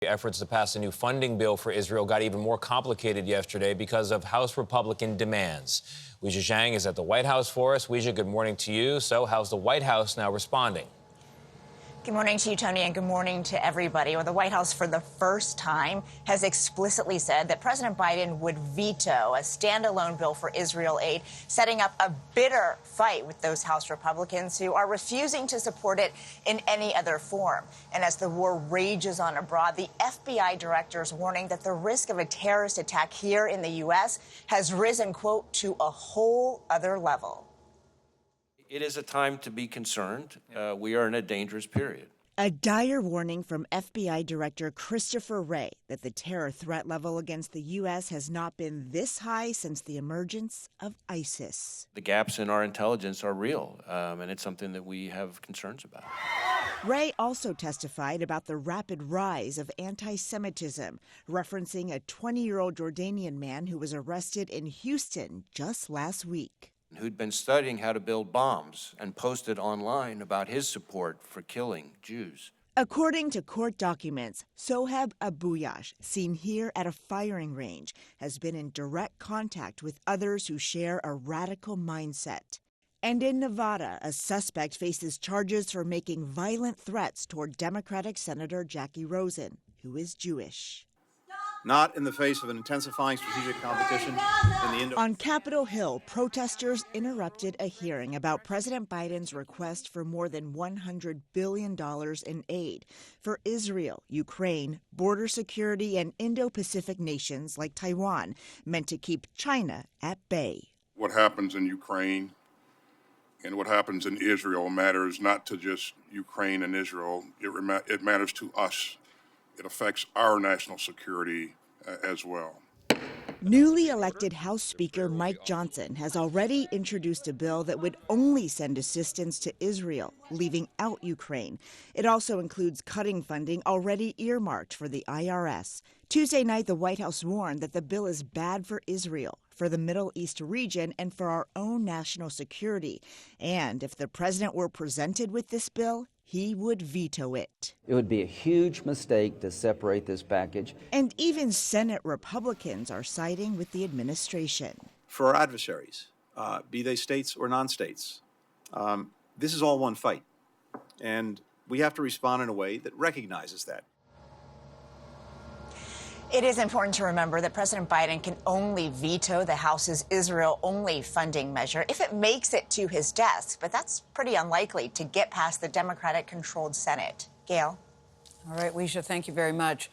Efforts to pass a new funding bill for Israel got even more complicated yesterday because of House Republican demands. Weijia Jiang is at the White House for us. Weijia, good morning to you. So how's the White House now responding? Good morning to you, Tony, and good morning to everybody. Well, the White House, for the first time, has explicitly said that President Biden would veto a standalone bill for Israel aid, setting up a bitter fight with those House Republicans who are refusing to support it in any other form. And as the war rages on abroad, the FBI director is warning that the risk of a terrorist attack here in the U.S. has risen, quote, to a whole other level. It is a time to be concerned. We are in a dangerous period. A dire warning from FBI Director Christopher Wray that the terror threat level against the U.S. has not been this high since the emergence of ISIS. The gaps in our intelligence are real, and it's something that we have concerns about. Wray also testified about the rapid rise of antisemitism, referencing a 20-year-old Jordanian man who was arrested in Houston just last week, Who'd been studying how to build bombs and posted online about his support for killing Jews. According to court documents, Soheb Abouyash, seen here at a firing range, has been in direct contact with others who share a radical mindset. And in Nevada, a suspect faces charges for making violent threats toward Democratic Senator Jackie Rosen, who is Jewish. Not in the face of an intensifying strategic competition in the On Capitol Hill, protesters interrupted a hearing about President Biden's request for more than $100 billion in aid for Israel, Ukraine, border security, and Indo-Pacific nations like Taiwan, meant to keep China at bay. What happens in Ukraine and what happens in Israel matters not to just Ukraine and Israel. It matters to us. It affects our national security as well. Newly elected House Speaker Mike Johnson has already introduced a bill that would only send assistance to Israel, leaving out Ukraine. It also includes cutting funding already earmarked for the IRS. Tuesday night, the White House warned that the bill is bad for Israel, for the Middle East region, and for our own national security. And if the president were presented with this bill, he would veto it. It would be a huge mistake to separate this package. And even Senate Republicans are siding with the administration. For our adversaries, be they states or non-states, this is all one fight. And we have to respond in a way that recognizes that. It is important to remember that President Biden can only veto the House's Israel-only funding measure if it makes it to his desk. But that's pretty unlikely to get past the Democratic-controlled Senate. Gayle? All right, Weijia, thank you very much.